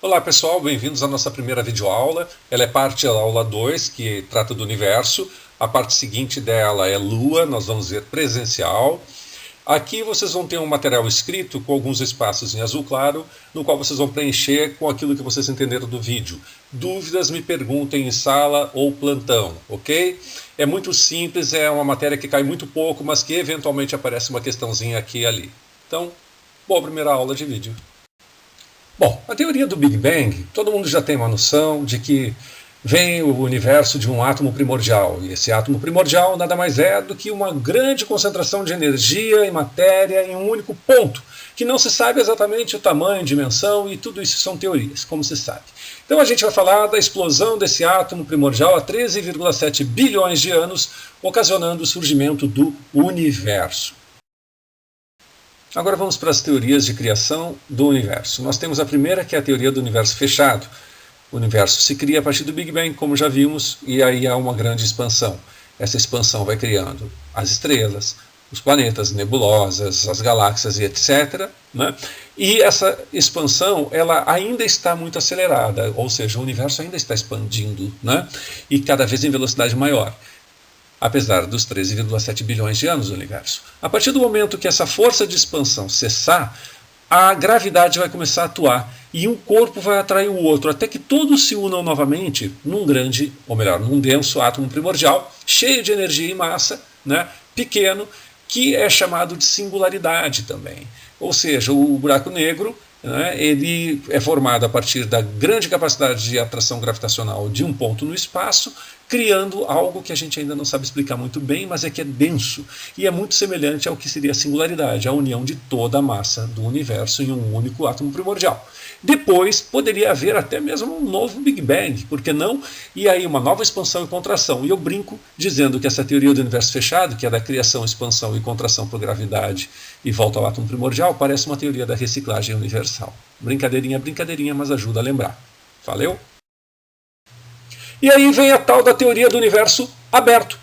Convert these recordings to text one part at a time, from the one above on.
Olá pessoal, bem-vindos à nossa primeira videoaula. Ela é parte da aula 2, que trata do universo. A parte seguinte dela é Lua, nós vamos ver presencial. Aqui vocês vão ter um material escrito com alguns espaços em azul claro, no qual vocês vão preencher com aquilo que vocês entenderam do vídeo. Dúvidas, me perguntem em sala ou plantão, ok? É muito simples, é uma matéria que cai muito pouco, mas que eventualmente aparece uma questãozinha aqui e ali. Então, boa primeira aula de vídeo. Bom, a teoria do Big Bang, todo mundo já tem uma noção de que vem o universo de um átomo primordial. E esse átomo primordial nada mais é do que uma grande concentração de energia e matéria em um único ponto, que não se sabe exatamente o tamanho, dimensão, e tudo isso são teorias, como se sabe. Então a gente vai falar da explosão desse átomo primordial há 13,7 bilhões de anos, ocasionando o surgimento do universo. Agora vamos para as teorias de criação do universo. Nós temos a primeira, que é a teoria do universo fechado. O universo se cria a partir do Big Bang, como já vimos, e aí há uma grande expansão. Essa expansão vai criando as estrelas, os planetas, nebulosas, as galáxias e etc. Né? E essa expansão ela ainda está muito acelerada, ou seja, o universo ainda está expandindo, né? E cada vez em velocidade maior, apesar dos 13,7 bilhões de anos do universo. A partir do momento que essa força de expansão cessar, a gravidade vai começar a atuar e um corpo vai atrair o outro, até que todos se unam novamente num grande, ou melhor, num denso átomo primordial, cheio de energia e massa, né, pequeno, que é chamado de singularidade também. Ou seja, o buraco negro, né, ele é formado a partir da grande capacidade de atração gravitacional de um ponto no espaço, criando algo que a gente ainda não sabe explicar muito bem, mas é que é denso e é muito semelhante ao que seria a singularidade, a união de toda a massa do universo em um único átomo primordial. Depois poderia haver até mesmo um novo Big Bang, por que não? E aí uma nova expansão e contração. E eu brinco dizendo que essa teoria do universo fechado, que é da criação, expansão e contração por gravidade e volta ao átomo primordial, parece uma teoria da reciclagem universal. Brincadeirinha, brincadeirinha, mas ajuda a lembrar. Valeu? E aí vem a tal da teoria do universo aberto.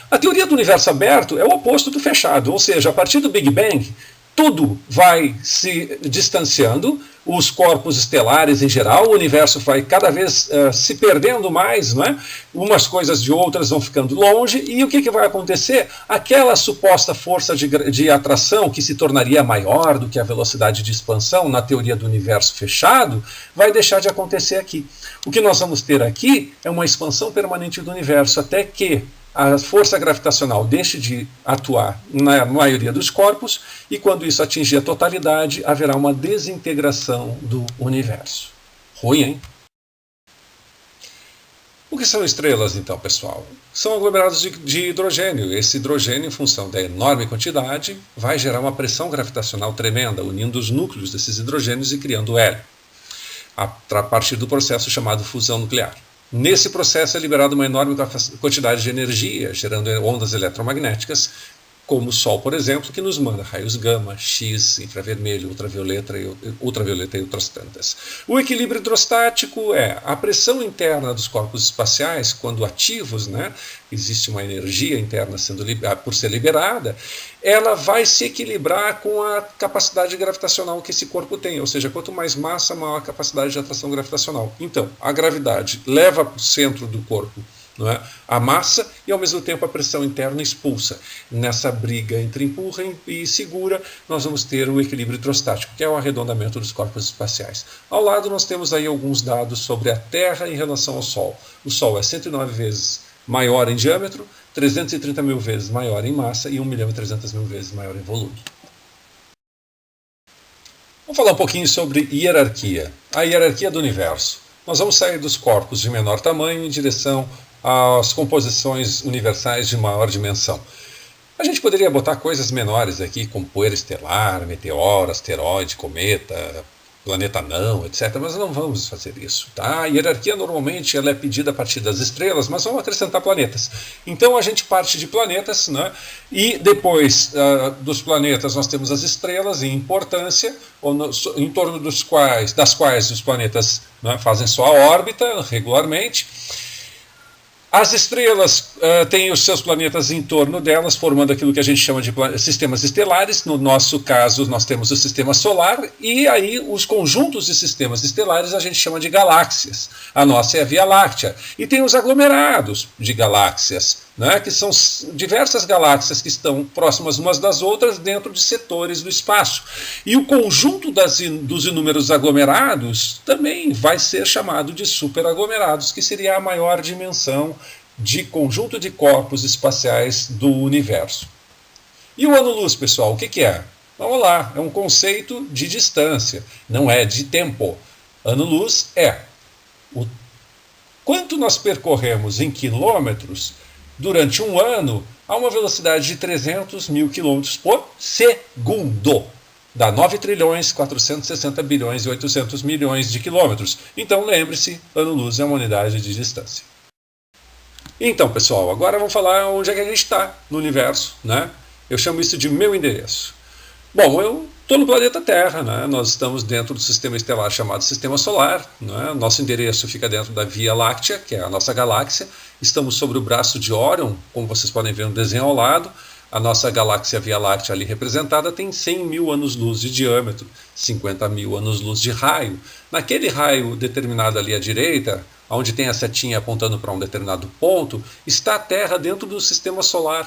A teoria do universo aberto é o oposto do fechado, ou seja, a partir do Big Bang, tudo vai se distanciando, os corpos estelares em geral, o universo vai cada vez se perdendo mais, não é? Umas coisas de outras vão ficando longe, e o que vai acontecer? Aquela suposta força de atração que se tornaria maior do que a velocidade de expansão na teoria do universo fechado, vai deixar de acontecer aqui. O que nós vamos ter aqui é uma expansão permanente do universo, até que a força gravitacional deixe de atuar na maioria dos corpos, e quando isso atingir a totalidade, haverá uma desintegração do universo. Ruim, hein? O que são estrelas, então, pessoal? São aglomerados de hidrogênio. Esse hidrogênio, em função da enorme quantidade, vai gerar uma pressão gravitacional tremenda, unindo os núcleos desses hidrogênios e criando hélio, a partir do processo chamado fusão nuclear. Nesse processo é liberada uma enorme quantidade de energia, gerando ondas eletromagnéticas, como o Sol, por exemplo, que nos manda raios gama, X, infravermelho, ultravioleta e outras tantas. O equilíbrio hidrostático é a pressão interna dos corpos espaciais, quando ativos, né, existe uma energia interna por ser liberada, ela vai se equilibrar com a capacidade gravitacional que esse corpo tem, ou seja, quanto mais massa, maior a capacidade de atração gravitacional. Então, a gravidade leva para o centro do corpo, não é, a massa, e ao mesmo tempo a pressão interna expulsa. Nessa briga entre empurra e segura, nós vamos ter o equilíbrio hidrostático, que é o arredondamento dos corpos espaciais. Ao lado nós temos aí alguns dados sobre a Terra em relação ao Sol. O Sol é 109 vezes maior em diâmetro, 330 mil vezes maior em massa e 1.300.000 vezes maior em volume. Vamos falar um pouquinho sobre hierarquia. A hierarquia do universo. Nós vamos sair dos corpos de menor tamanho em direção às composições universais de maior dimensão. A gente poderia botar coisas menores aqui, como poeira estelar, meteoro, asteroide, cometa, planeta anão, etc. Mas não vamos fazer isso. Tá? A hierarquia normalmente ela é pedida a partir das estrelas, mas vamos acrescentar planetas. Então a gente parte de planetas, né? E depois dos planetas nós temos as estrelas em importância, em torno das quais os planetas, né, fazem sua órbita regularmente. As estrelas têm os seus planetas em torno delas, formando aquilo que a gente chama de sistemas estelares. No nosso caso, nós temos o sistema solar, e aí os conjuntos de sistemas estelares a gente chama de galáxias. A nossa é a Via Láctea. E tem os aglomerados de galáxias, né, que são diversas galáxias que estão próximas umas das outras dentro de setores do espaço. E o conjunto dos inúmeros aglomerados também vai ser chamado de superaglomerados, que seria a maior dimensão de conjunto de corpos espaciais do universo. E o ano-luz, pessoal, o que é? Vamos lá, é um conceito de distância, não é de tempo. Ano-luz é o quanto nós percorremos em quilômetros durante um ano a uma velocidade de 300 mil quilômetros por segundo. Dá 9 trilhões, 460 bilhões e 800 milhões de quilômetros. Então lembre-se, ano-luz é uma unidade de distância. Então, pessoal, agora vamos falar onde é que a gente está no universo, né? Eu chamo isso de meu endereço. Bom, eu estou no planeta Terra, né? Nós estamos dentro do sistema estelar chamado Sistema Solar, né? Nosso endereço fica dentro da Via Láctea, que é a nossa galáxia. Estamos sobre o braço de Órion, como vocês podem ver no desenho ao lado. A nossa galáxia Via Láctea ali representada tem 100 mil anos-luz de diâmetro, 50 mil anos-luz de raio. Naquele raio determinado ali à direita, onde tem a setinha apontando para um determinado ponto, está a Terra dentro do Sistema Solar.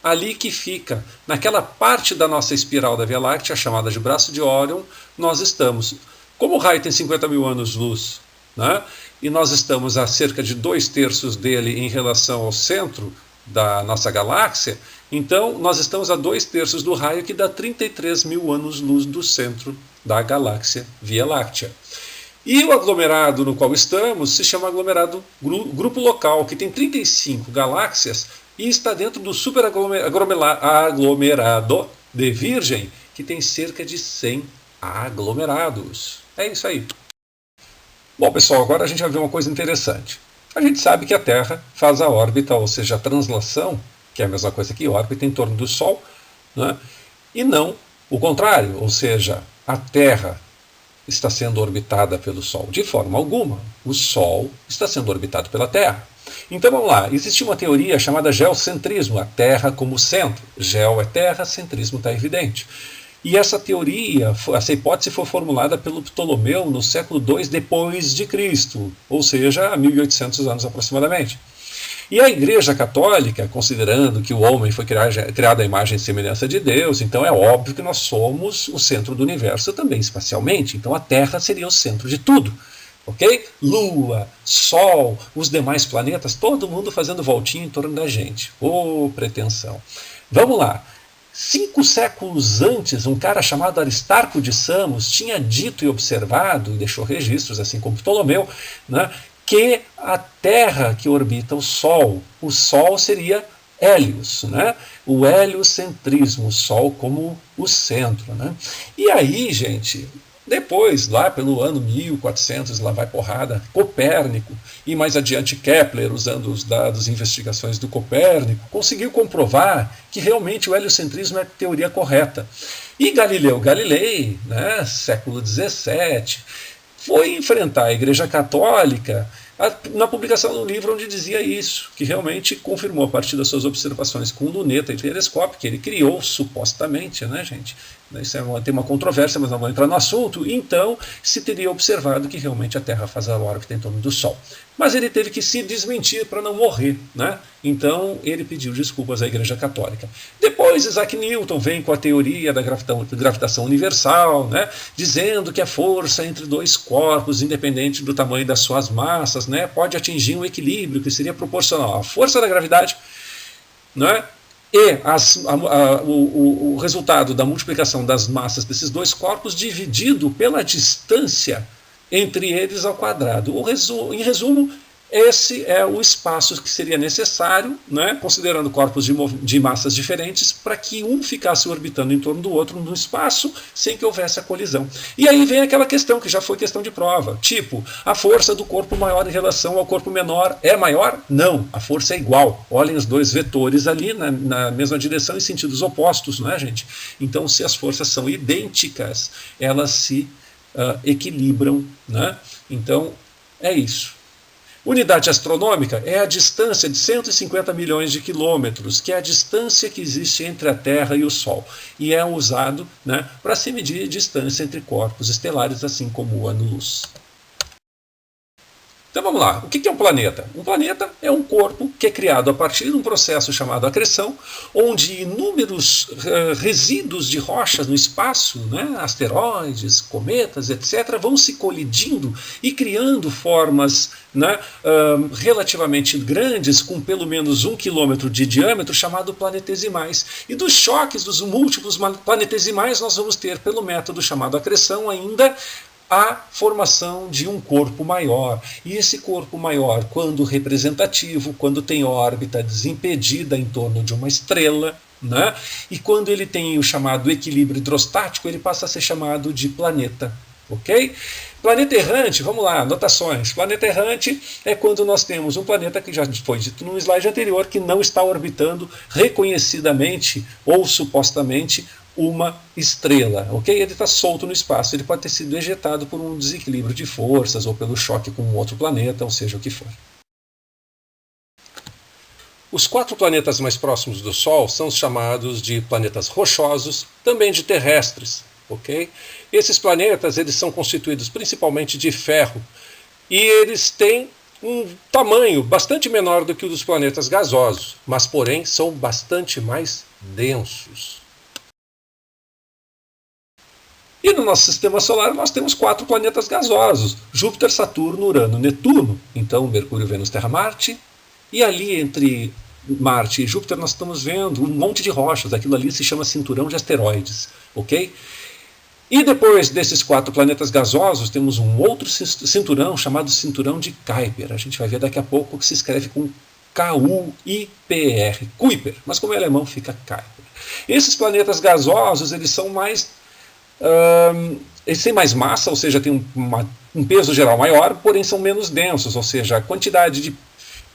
Ali que fica, naquela parte da nossa espiral da Via Láctea, chamada de braço de Órion, nós estamos. Como o raio tem 50 mil anos-luz, né, e nós estamos a cerca de 2/3 dele em relação ao centro da nossa galáxia, então nós estamos a 2/3 do raio, que dá 33 mil anos-luz do centro da galáxia Via Láctea. E o aglomerado no qual estamos se chama aglomerado grupo local, que tem 35 galáxias e está dentro do superaglomerado de Virgem, que tem cerca de 100 aglomerados. É isso aí. Bom, pessoal, agora a gente vai ver uma coisa interessante. A gente sabe que a Terra faz a órbita, ou seja, a translação, que é a mesma coisa que órbita em torno do Sol, né? E não o contrário, ou seja, a Terra está sendo orbitada pelo Sol. De forma alguma, o Sol está sendo orbitado pela Terra. Então vamos lá, existe uma teoria chamada geocentrismo, a Terra como centro. Geo é terra, centrismo está evidente. E essa teoria, essa hipótese foi formulada pelo Ptolomeu no século II depois de Cristo, ou seja, há 1800 anos aproximadamente. E a Igreja Católica, considerando que o homem foi criado à imagem e semelhança de Deus, então é óbvio que nós somos o centro do universo também espacialmente, então a Terra seria o centro de tudo. Ok? Lua, Sol, os demais planetas, todo mundo fazendo voltinha em torno da gente. Ô, pretensão. Vamos lá. 5 séculos antes, um cara chamado Aristarco de Samos tinha dito e observado, e deixou registros, assim como Ptolomeu, né, que a Terra que orbita o Sol seria Hélios, né? O heliocentrismo, o Sol como o centro. Né? E aí, gente, depois, lá pelo ano 1400, lá vai porrada, Copérnico, e mais adiante Kepler, usando os dados e investigações do Copérnico, conseguiu comprovar que realmente o heliocentrismo é a teoria correta. E Galileu Galilei, né, século XVII, foi enfrentar a Igreja Católica na publicação de um livro onde dizia isso, que realmente confirmou a partir das suas observações com luneta e telescópio, que ele criou supostamente, né, gente? Isso tem uma controvérsia, mas não vou entrar no assunto. Então, se teria observado que realmente a Terra faz a órbita em torno do Sol. Mas ele teve que se desmentir para não morrer, né? Então, ele pediu desculpas à Igreja Católica. Depois, Isaac Newton vem com a teoria da gravitação universal, né? Dizendo que a força entre dois corpos, independente do tamanho das suas massas, né, pode atingir um equilíbrio que seria proporcional à força da gravidade, né, e o resultado da multiplicação das massas desses dois corpos dividido pela distância entre eles ao quadrado. Em resumo, esse é o espaço que seria necessário, né, considerando corpos de massas diferentes, para que um ficasse orbitando em torno do outro no espaço sem que houvesse a colisão. E aí vem aquela questão que já foi questão de prova, tipo, a força do corpo maior em relação ao corpo menor é maior? Não, a força é igual. Olhem os dois vetores ali na mesma direção em sentidos opostos, não é, gente? Então, se as forças são idênticas, elas se equilibram, né? Então, é isso. Unidade astronômica é a distância de 150 milhões de quilômetros, que é a distância que existe entre a Terra e o Sol. E é usado, né, para se medir a distância entre corpos estelares, assim como o ano-luz. Então vamos lá, o que é um planeta? Um planeta é um corpo que é criado a partir de um processo chamado acreção, onde inúmeros resíduos de rochas no espaço, né, asteroides, cometas, etc., vão se colidindo e criando formas, né, relativamente grandes, com pelo menos 1 quilômetro de diâmetro, chamado planetesimais. E dos choques dos múltiplos planetesimais, nós vamos ter, pelo método chamado acreção, ainda a formação de um corpo maior. E esse corpo maior, quando representativo, quando tem órbita desimpedida em torno de uma estrela, né? E quando ele tem o chamado equilíbrio hidrostático, ele passa a ser chamado de planeta. Ok? Planeta errante, vamos lá, anotações. Planeta errante é quando nós temos um planeta, que já foi dito no slide anterior, que não está orbitando reconhecidamente ou supostamente uma estrela, ok? Ele está solto no espaço, ele pode ter sido ejetado por um desequilíbrio de forças ou pelo choque com um outro planeta, ou seja o que for. Os 4 planetas mais próximos do Sol são chamados de planetas rochosos, também de terrestres, ok? Esses planetas eles são constituídos principalmente de ferro e eles têm um tamanho bastante menor do que o dos planetas gasosos, mas porém são bastante mais densos. E no nosso sistema solar nós temos 4 planetas gasosos: Júpiter, Saturno, Urano, Netuno. Então Mercúrio, Vênus, Terra, Marte. E ali entre Marte e Júpiter nós estamos vendo um monte de rochas. Aquilo ali se chama cinturão de asteroides, ok? E depois desses 4 planetas gasosos temos um outro cinturão chamado cinturão de Kuiper. A gente vai ver daqui a pouco que se escreve com K-U-I-P-R, Kuiper, mas como é alemão fica Kuiper. Esses planetas gasosos eles são mais eles têm mais massa, ou seja, têm um peso geral maior, porém são menos densos, ou seja, a quantidade de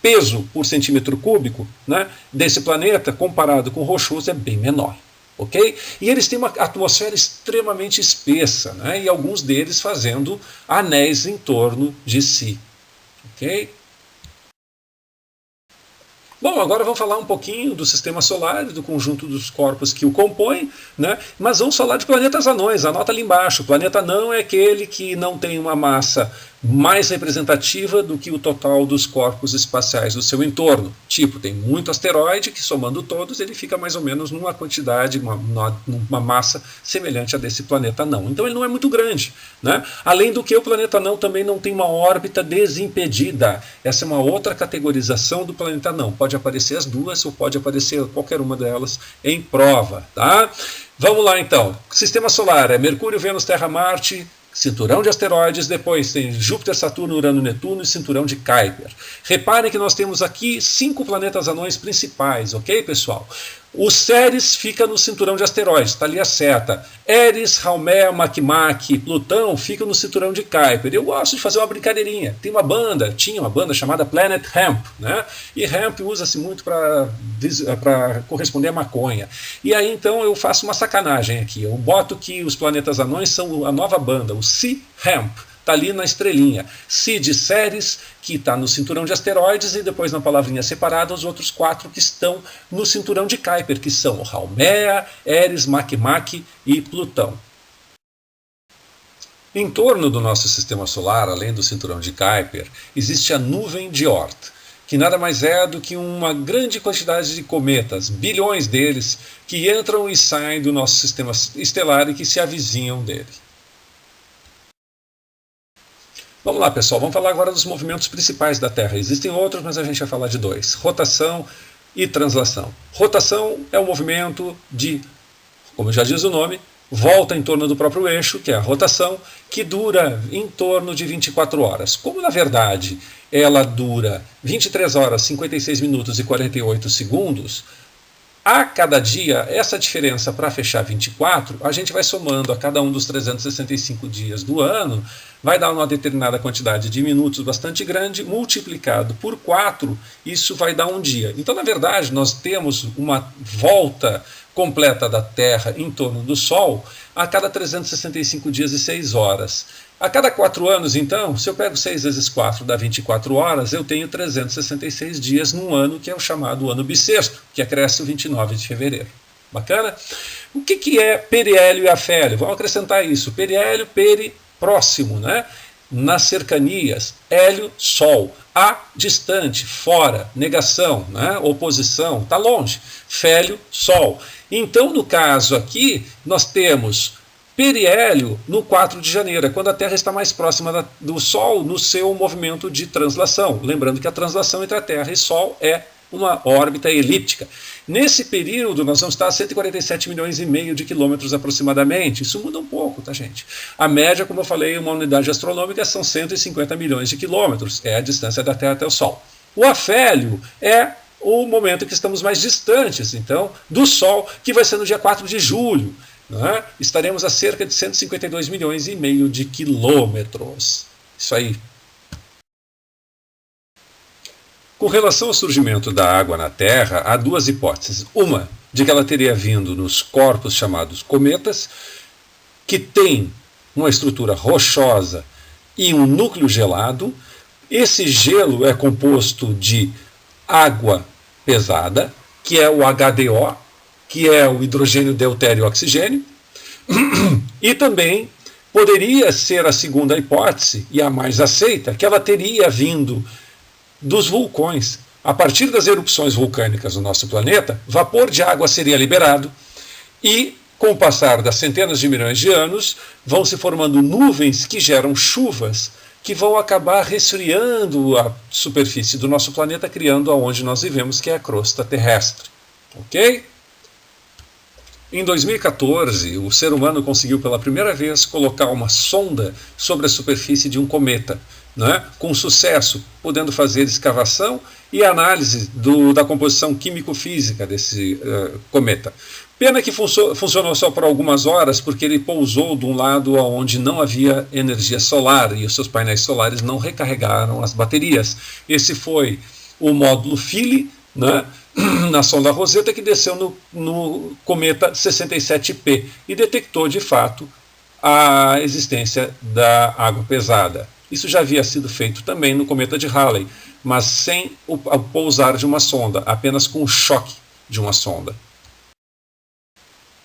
peso por centímetro cúbico, né, desse planeta comparado com o rochoso é bem menor. Okay? E eles têm uma atmosfera extremamente espessa, né, e alguns deles fazendo anéis em torno de si. Okay? Bom, agora vamos falar um pouquinho do sistema solar, do conjunto dos corpos que o compõem, né? Mas vamos falar de planetas anões, anota ali embaixo. O planeta anão é aquele que não tem uma massa mais representativa do que o total dos corpos espaciais do seu entorno. Tipo, tem muito asteroide que, somando todos, ele fica mais ou menos numa quantidade, numa massa semelhante a desse planeta anão. Então ele não é muito grande, né? Além do que, o planeta anão também não tem uma órbita desimpedida. Essa é uma outra categorização do planeta anão. Pode aparecer as duas ou pode aparecer qualquer uma delas em prova, tá? Vamos lá então. Sistema solar é Mercúrio, Vênus, Terra, Marte, cinturão de asteroides, depois tem Júpiter, Saturno, Urano, Netuno e cinturão de Kuiper. Reparem que nós temos aqui 5 planetas anões principais, ok, pessoal? O Ceres fica no cinturão de asteroides, está ali a seta. Eris, Haumea, Makemake, Plutão fica no cinturão de Kuiper. Eu gosto de fazer uma brincadeirinha. Tinha uma banda chamada Planet Hemp, né? E Hemp usa-se muito para corresponder a maconha. E aí então eu faço uma sacanagem aqui. Eu boto que os planetas anões são a nova banda, o Sea Hemp. Está ali na estrelinha. Si de Ceres, que está no cinturão de asteroides, e depois na palavrinha separada os outros 4 que estão no cinturão de Kuiper, que são Haumea, Eris, Makemake e Plutão. Em torno do nosso sistema solar, além do cinturão de Kuiper, existe a nuvem de Oort, que nada mais é do que uma grande quantidade de cometas, bilhões deles, que entram e saem do nosso sistema estelar e que se avizinham dele. Vamos lá, pessoal, vamos falar agora dos movimentos principais da Terra. Existem outros, mas a gente vai falar de 2. Rotação e translação. Rotação é um movimento de, como já diz o nome, volta em torno do próprio eixo, que é a rotação, que dura em torno de 24 horas. Como, na verdade, ela dura 23 horas, 56 minutos e 48 segundos, a cada dia, essa diferença para fechar 24, a gente vai somando a cada um dos 365 dias do ano, vai dar uma determinada quantidade de minutos bastante grande, multiplicado por 4, isso vai dar um dia. Então, na verdade, nós temos uma volta completa da Terra em torno do Sol a cada 365 dias e 6 horas. A cada 4 anos, então, se eu pego 6 vezes 4 dá 24 horas, eu tenho 366 dias num ano, que é o chamado ano bissexto, que acresce o 29 de fevereiro. Bacana? O que é periélio e afélio? Vamos acrescentar isso. Periélio, peri, próximo, né? Nas cercanias, hélio, sol, a, distante, fora, negação, né? Oposição, está longe, félio, sol. Então, no caso aqui, nós temos periélio no 4 de janeiro, é quando a Terra está mais próxima do Sol no seu movimento de translação. Lembrando que a translação entre a Terra e Sol é uma órbita elíptica. Nesse período, nós vamos estar a 147 milhões e meio de quilômetros aproximadamente. Isso muda um pouco, tá, gente? A média, como eu falei, uma unidade astronômica são 150 milhões de quilômetros. É a distância da Terra até o Sol. O afélio é o momento que estamos mais distantes, então, do Sol, que vai ser no dia 4 de julho. Né? Estaremos a cerca de 152 milhões e meio de quilômetros. Isso aí. Com relação ao surgimento da água na Terra, há duas hipóteses. Uma, de que ela teria vindo nos corpos chamados cometas, que tem uma estrutura rochosa e um núcleo gelado. Esse gelo é composto de água pesada, que é o HDO, que é o hidrogênio, deutério e oxigênio. E também poderia ser a segunda hipótese, e a mais aceita, que ela teria vindo dos vulcões. A partir das erupções vulcânicas no nosso planeta, vapor de água seria liberado e, com o passar das centenas de milhões de anos, vão se formando nuvens que geram chuvas que vão acabar resfriando a superfície do nosso planeta, criando aonde nós vivemos, que é a crosta terrestre. Ok? Em 2014, o ser humano conseguiu pela primeira vez colocar uma sonda sobre a superfície de um cometa, né, com sucesso, podendo fazer escavação e análise da composição químico-física desse cometa. Pena que funcionou só por algumas horas, porque ele pousou de um lado onde não havia energia solar e os seus painéis solares não recarregaram as baterias. Esse foi o módulo Philae, né, na sonda Rosetta, que desceu no cometa 67P e detectou de fato a existência da água pesada. Isso já havia sido feito também no cometa de Halley, mas sem o pousar de uma sonda, apenas com o choque de uma sonda.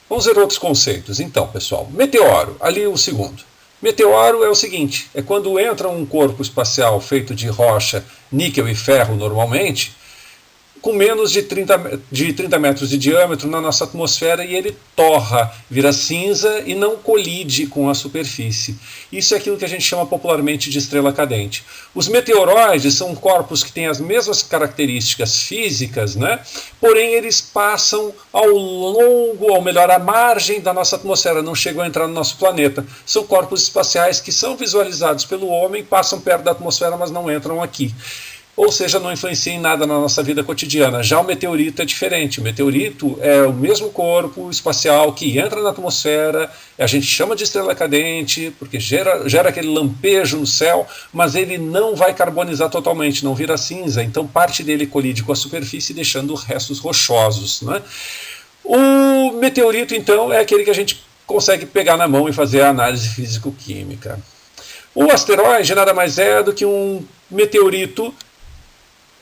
Vamos ver outros conceitos. Então, pessoal, meteoro, ali o segundo. Meteoro é o seguinte, é quando entra um corpo espacial feito de rocha, níquel e ferro normalmente, com menos de 30 metros de diâmetro na nossa atmosfera, e ele torra, vira cinza e não colide com a superfície. Isso é aquilo que a gente chama popularmente de estrela cadente. Os meteoroides são corpos que têm as mesmas características físicas, né? Porém eles passam ao longo, ou melhor, à margem da nossa atmosfera, não chegam a entrar no nosso planeta. São corpos espaciais que são visualizados pelo homem, passam perto da atmosfera, mas não entram aqui. Ou seja, não influencia em nada na nossa vida cotidiana. Já o meteorito é diferente. O meteorito é o mesmo corpo espacial que entra na atmosfera, a gente chama de estrela cadente, porque gera aquele lampejo no céu, mas ele não vai carbonizar totalmente, não vira cinza, então parte dele colide com a superfície, deixando restos rochosos, né? O meteorito, então, é aquele que a gente consegue pegar na mão e fazer a análise físico-química. O asteroide nada mais é do que um meteorito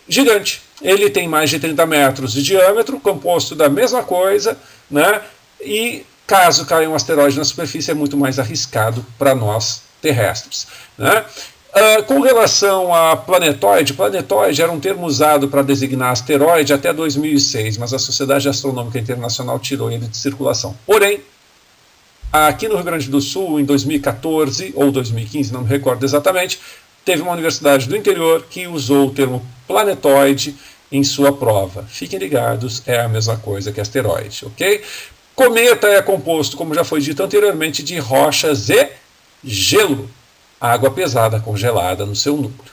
gigante. Ele tem mais de 30 metros de diâmetro, composto da mesma coisa, né? E caso caia um asteroide na superfície é muito mais arriscado para nós terrestres, né? Com relação a planetóide era um termo usado para designar asteroide até 2006, mas a Sociedade Astronômica Internacional tirou ele de circulação. Porém, aqui no Rio Grande do Sul, em 2014 ou 2015, não me recordo exatamente, teve uma universidade do interior que usou o termo planetóide em sua prova. Fiquem ligados, é a mesma coisa que asteroide, ok? Cometa é composto, como já foi dito anteriormente, de rochas e gelo, água pesada congelada no seu núcleo.